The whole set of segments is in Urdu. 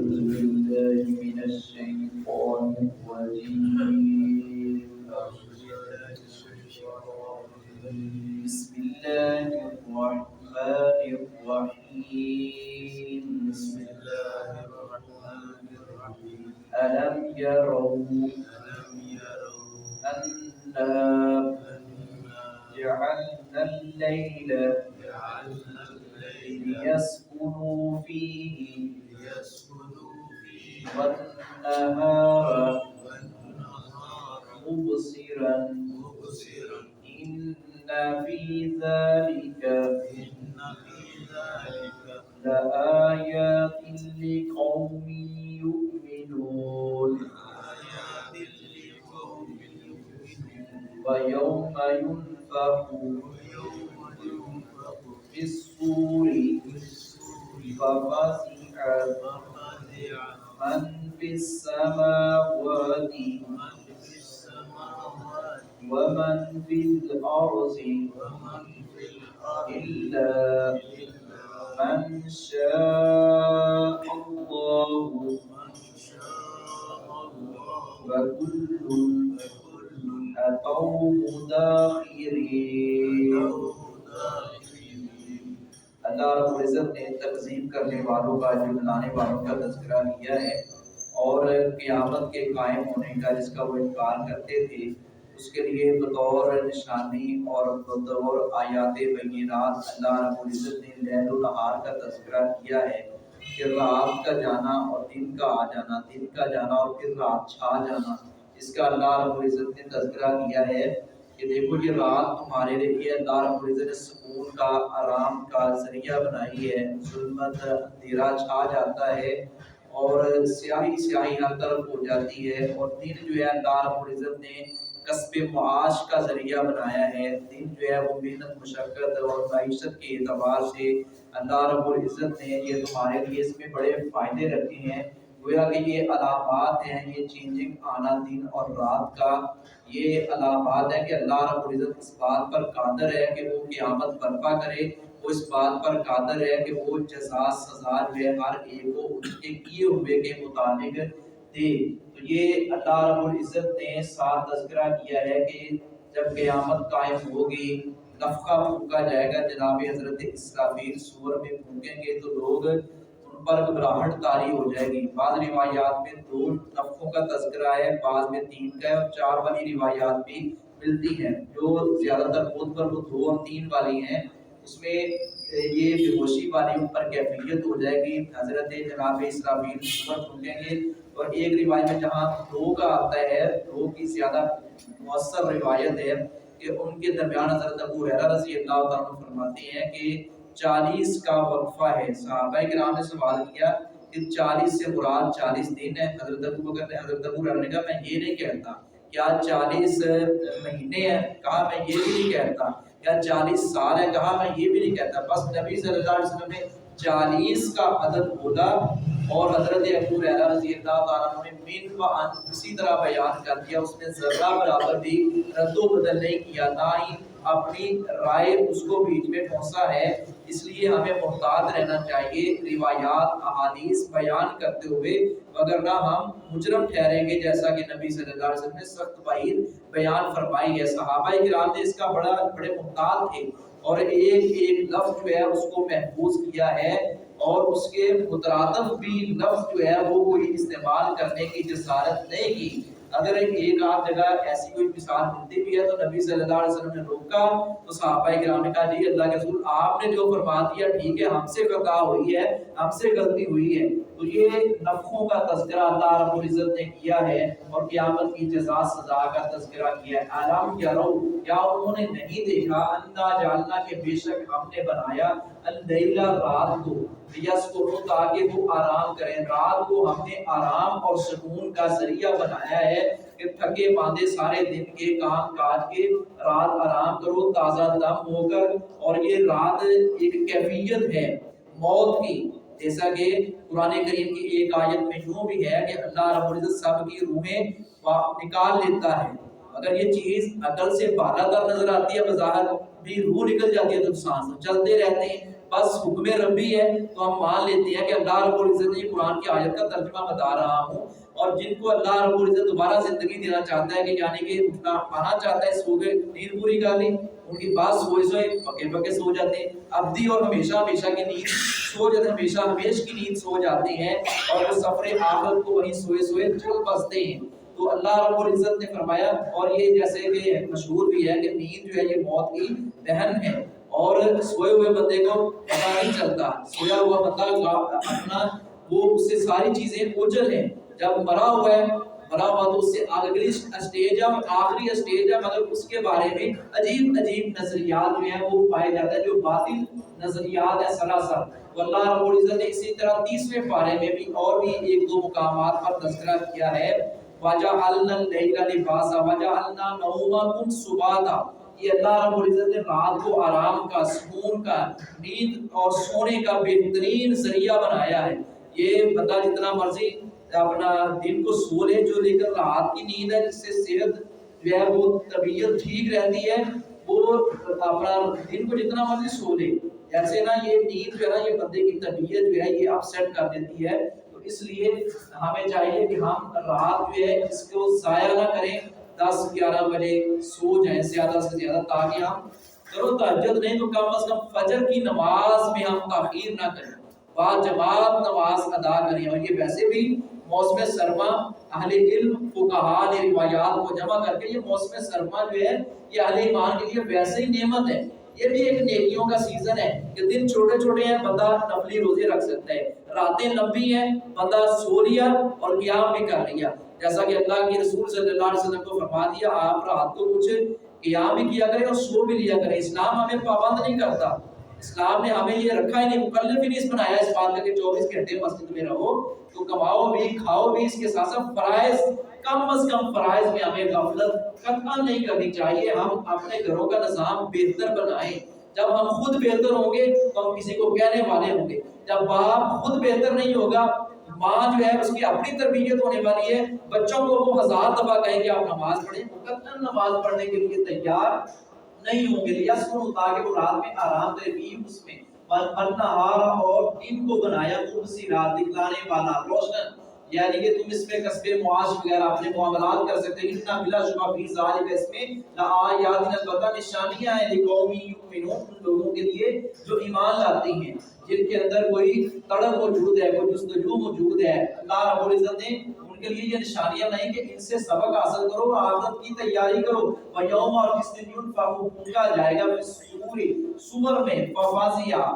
بالله من الشيطان الرجيم. بسم الله الرحمن الرحيم. ألم يروا أنا جعلنا الليل ليسكنوا فيه والنهار مبصرا إن في ذلك لآيات لقوم يؤمنون. ويوم ينفخ في الصور ففزع من في السماوات ومن في الأرض إلا من شاء الله وكل أتوه داخرين. اللہ رب العزت نے تکذیب کرنے والوں کا، جھٹلانے والوں کا تذکرہ کیا ہے اور قیامت کے قائم ہونے کا جس کا وہ انکار کرتے تھے اس کے لیے بطور نشانی اور بطور آیات بینات اللہ رب العزت نے لیل و نہار کا تذکرہ کیا ہے کہ رات کا جانا اور دن کا آ جانا، دن کا جانا اور پھر رات چھا جانا، اس کا اللہ رب العزت نے تذکرہ کیا ہے کہ دیکھو یہ رات تمہارے لیے اللہ رب العزت نے سکون کا، آرام کا ذریعہ بنائی ہے. ظلمت اندھیرا چھا جاتا ہے اور سیاہی سیاہی ہر طرف ہو جاتی ہے، اور دن جو ہے اللہ رب العزت نے کسب معاش کا ذریعہ بنایا ہے. دن جو ہے وہ محنت مشقت اور معیشت کے اعتبار سے اللہ رب العزت نے یہ تمہارے لیے اس میں بڑے فائدے رکھے ہیں. گویا کہ یہ علامات ہیں، یہ چینجنگ آنا دن اور رات کا، یہ علامات ہیں کہ اللہ رب العزت اس بات پر قادر ہے کہ وہ قیامت برپا کرے، وہ اس بات پر قادر ہے کہ وہ جزا سزا جو ہے ہر ایک کو اس کے کیے ہوئے کے مطابق دے. تو یہ اللہ رب العزت نے ساتھ تذکرہ کیا ہے کہ جب قیامت قائم ہوگی، نفخہ پھونکا جائے گا، جناب حضرت اسرافیل صور میں پھونکیں گے تو لوگ ان پر گھبراہٹ طاری ہو جائے گی. بعض روایات میں 2 نفخوں کا تذکرہ ہے، بعض میں 3 کا ہے، اور 4 والی روایات بھی ملتی ہیں. جو زیادہ تر خود پر وہ 2 اور 3 والی ہیں، اس میں یہ بے ہوشی والی ان پر کیفیت ہو جائے گی. حضرت جناب اسرافیل صور پھونکیں گے. اور ایک روایت میں جہاں 2 کا آتا ہے، 2 کی زیادہ مؤثر روایت ہے کہ ان کے درمیان حضرت ابو ہریرہ رضی اللہ تعالیٰ عنہ فرماتے ہیں کہ 40 کا وقفہ ہے. صحابہ کرام نے سوال کیا کہ 40 سے مراد 40 دن ہے. حضرت ابو بکر نے، حضرت ابو ہریرہ نے کہا میں یہ نہیں کہتا. کیا 40 مہینے ہیں؟ کہا میں یہ بھی نہیں کہتا. کیا 40 سال ہے؟ کہا میں یہ بھی نہیں کہتا. بس نبی صلی اللہ علیہ وسلم نے 40 کا عدد بولا اور حضرت ابو ہریرہ رضی اللہ تعالیٰ عنہ نے من و ان اسی طرح بیان کر دیا. اس میں ذرہ برابر بھی رد و بدل نہیں کیا، نہ ہی اپنی رائے اس کو بیچ میں ٹھونسا ہے. اس لیے ہمیں محتاط رہنا چاہیے روایات احادیث بیان کرتے ہوئے، وگرنہ ہم مجرم ٹھہریں گے، جیسا کہ نبی صلی اللہ علیہ وسلم نے سخت وعید بیان فرمائی ہے. صحابہ کرام نے اس کا بڑے محتاط تھے اور ایک ایک لفظ جو ہے اس کو محفوظ کیا ہے، اور اس کے مترادف بھی لفظ جو ہے وہ کوئی استعمال کرنے کی جسارت نہیں کی. اگر ایک آدھ جگہ ایسی کوئی مثال ملتی بھی ہے تو نبی صلی اللہ علیہ وسلم نے روکا تو صحابہ کرام نے کہا جی اللہ کے رسول آپ نے جو فرما دیا ٹھیک ہے، ہم سے خطا ہوئی ہے، ہم سے غلطی ہوئی ہے. تو یہ نفخوں کا تذکرہ اللہ رب العزت نے کیا ہے اور قیامت کی جزا سزا کا تذکرہ کیا ہے. علم یرو، کیا انہوں نے نہیں دیکھا، انا جعلنا کہ بے شک ہم نے بنایا اللیل رات کو، یسکنوا تاکہ وہ آرام کریں. رات کو ہم نے آرام اور سکون کا ذریعہ بنایا ہے کہ تھکے باندھے سارے دن کے کام کاج کے رات آرام کرو تازہ دم ہو کر. اور یہ رات ایک کیفیت ہے موت کی، جیسا کہ قرآن کریم کی ایک آیت میں یوں بھی ہے کہ اللہ رب العزت سب کی روحیں نکال لیتا ہے. اگر یہ چیز عقل سے بالا تر نظر آتی ہے، بظاہر بھی روح نکل جاتی ہے تو انسان چلتے رہتے ہیں، بس حکم ربی ہے تو ہم مان لیتے ہیں کہ اللہ رب العزت نے قرآن کی آیت کا ترجمہ بتا رہا ہوں، اور جن کو اللہ رب العزت دوبارہ زندگی دینا چاہتا ہے کہ یعنی کہ اٹھنا آنا چاہتا ہے، سو گئے نیند پوری کر لی، ان کی بات سوئے سوئے پکے پکے سو جاتے ہیں، ابدی اور ہمیشہ ہمیشہ کی نیند سو جاتے ہیں، ہمیشہ ہمیش کی نیند سو جاتے ہیں، اور وہ سفر آخرت کو وہیں سوئے سوئے چل بستے ہیں۔ تو اللہ رب العزت نے فرمایا، اور یہ جیسے کہ مشہور بھی ہے کہ نیند جو ہے یہ موت کی بہن ہے، اور سوئے ہوئے بندے کو پتہ نہیں چلتا، سویا ہوا بندہ اپنا وہ اس سے ساری چیزیں اوجھل ہیں، جب مرا ہوا ہے مرا ہوا تو اس سے اگلی اسٹیج ہے اور آخری اسٹیج ہے، مگر اس کے بارے میں عجیب عجیب نظریات جو ہیں وہ پائے جاتے ہیں جو باطل نظریات ہیں سراسر۔ تو اللہ رب العزت نے اسی طرح 30ویں پارے میں بھی اور بھی ایک دو مقامات پر تذکرہ کیا ہے، وَجَعَلْنَا اللَّيْلَ لِبَاسًا وَجَعَلْنَا نَوْمَكُمْ سُبَاتًا، یہ اللہ رب العزت نے رات کو آرام کا، سکون کا، نیند اور سونے کا بہترین ذریعہ بنایا ہے۔ یہ بندہ جتنا مرضی اپنا دن کو سو لے جو، لیکن رات کی نیند ہے جس سے صحت جو ہے وہ طبیعت ٹھیک رہتی ہے، وہ اپنا دن کو جتنا مرضی سو لے، ایسے نا یہ نیند جو ہے نا یہ بندے کی طبیعت جو ہے یہ اپسیٹ کر دیتی ہے۔ تو اس لیے ہمیں چاہیے کہ ہم رات جو ہے اس کو ضائع نہ کریں، 10-11 بجے سو جائیں زیادہ سے زیادہ، تاکہ ہم کرو تہجد نہیں تو کم از کم فجر کی نماز میں ہم تاخیر نہ کریں، با جماعت نماز ادا کریں۔ اور یہ ویسے بھی موسم سرما، اہل علم فقہاء نے روایات کو جمع کر کے یہ موسم سرما جو ہے یہ اہل ایمان کے لیے ویسے ہی نعمت ہے، یہ بھی ایک نیکیوں کا سیزن ہے کہ دن چھوٹے چھوٹے ہیں، بندہ نفلی روزے رکھ سکتا ہے، راتیں لمبی ہیں، بندہ سو لیا اور قیام بھی کر لیا، جیسا کہ اللہ کے رسول صلی اللہ علیہ وسلم کو فرما دیا آپ رات کو کچھ قیام بھی کیا کریں اور سو بھی لیا کریں۔ اسلام ہمیں پابند نہیں کرتا، اسلام نے ہمیں یہ رکھا ہی نہیں، مکلف ہی نہیں اس بنایا اس بات کا کہ 24 گھنٹے مسجد میں رہو، تو کماؤ بھی کھاؤ بھی، اس کے ساتھ ساتھ فرائض کم از کم فرائض میں ہمیں غفلت قطعا نہیں کرنی چاہیے۔ ہم اپنے گھروں کا نظام بہتر بنائیں، جب ہم خود بہتر ہوں گے تو ہم کسی کو کہنے والے ہوں گے، جب باپ خود بہتر نہیں ہوگا، ماں جو ہے اس کی اپنی تربیت ہونے والی ہے، بچوں کو وہ 1000 دفعہ کہیں کہ آپ نماز پڑھیں، قطعا نماز پڑھنے کے لیے تیار نہیں ہوں گے، لیسکن تاکہ وہ رات میں آرام کرے بھی اس میں والنہار، اور دن کو بنایا مبصرا، دکھلانے والا، روشن، یعنی کہ تم اس میں کسب معاش وغیرہ اپنے معاملات کر سکتے ہیں، اتنا بلا شبہ فی ذالک، اس میں لآیات، البتہ نشانیاں ہیں، لقوم یؤمنون، ان لوگوں کے لیے جو ایمان لاتے ہیں، جن کے اندر کوئی تڑپ موجود ہے، کوئی جستجو موجود ہے۔ اللہ رب العزت نے ان کے لیے یہ نشانیاں نہیں کہ ان سے سبق حاصل کرو، آخرت کی تیاری کرو، ویوم، اور جس دن ينفخ پھونکا جائے گا فی الصور، صور میں، ففزع،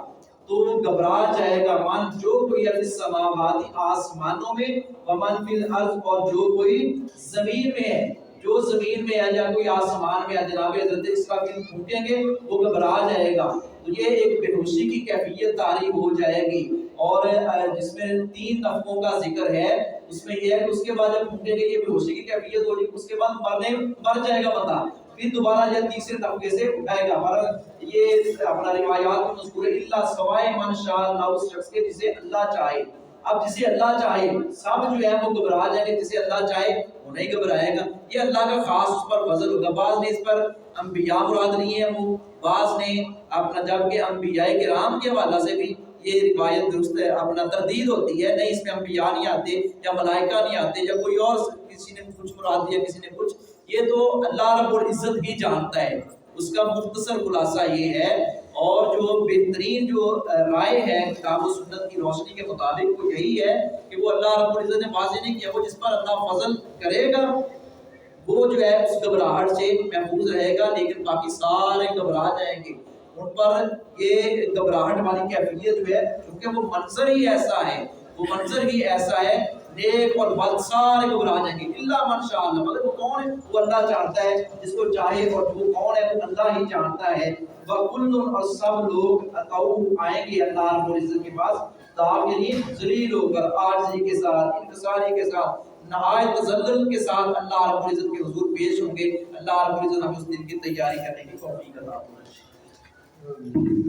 تو گھبرا جائے گا، من جو کوئی فی السماوات آسمانوں میں، ومن فی الارض، اور جو کوئی زمین میں ہے، جو زمین میں ہے یا کوئی آسمان میں ہے، جناب حضرت اسرافیل پھونکیں گے وہ گھبرا جائے گا، تو یہ ایک بے ہوشی کی کیفیت طاری ہو جائے گی، اور جس میں 3 نفخوں کا ذکر ہے، اس میں یہ ہے کہ اس کے بعد جب پھونکیں گے یہ بے ہوشی کی کیفیت ہوگی، اس کے بعد مر جائے گا بندہ، پھر دوبارہ یہ تیسرے نفخے سے اٹھائے گا، اور یہ اپنا روایات میں مذکور ہے، الا سوائے من شاء اللہ، اس شخص کے جسے اللہ چاہے۔ اب جسے اللہ چاہے سب جو ہے وہ گھبرا جائیں گے، جسے اللہ چاہے وہ نہیں گھبرائے گا، یہ اللہ کا خاص اس پر فضل ہوگا۔ بعض نے اس پر انبیاء مراد نہیں ہے، وہ بعض نے اپنا، جبکہ انبیاء کرام کے حوالہ سے بھی یہ روایت درست ہے، اپنا تردید ہوتی ہے، نہیں اس میں انبیاء نہیں آتے یا ملائکہ نہیں آتے یا کوئی اور کسی نے کچھ مراد دیا کسی نے کچھ، یہ تو اللہ رب العزت ہی جانتا ہے، اس کا مختصر خلاصہ یہ ہے۔ اور جو بہترین جو رائے ہے کتاب و سنت کی روشنی کے مطابق وہ یہی ہے کہ وہ اللہ رب العزت نے واضح نہیں کیا، وہ جس پر اللہ فضل کرے گا وہ جو ہے اس گھبراہٹ سے محفوظ رہے گا، لیکن باقی سارے گھبرا جائیں گے، ان پر یہ گھبراہٹ والی کیفیت جو ہے، کیونکہ وہ منظر ہی ایسا ہے، وہ منظر ہی ایسا ہے، نیک اور بد سارے گھبرا جائیں گے، الا من شاء اللہ، مگر وہ کون ہے؟ وہ اللہ جانتا ہے، جس کو چاہے، اور وہ کون ہے؟ وہ اللہ ہی جانتا ہے۔ وَكُلٌّ، اور سب لوگ اتوا آئیں گے اللہ رب العزت کے پاس، داخلین، ذلیل ہو کر، عاجزی کے ساتھ، انکساری کے ساتھ، نہایت تذلل کے ساتھ اللہ رب العزت کے حضور پیش ہوں گے۔ اللہ رب العزت ہمیں اس دن کی تیاری کرنے کی توفیق عطا فرمائے۔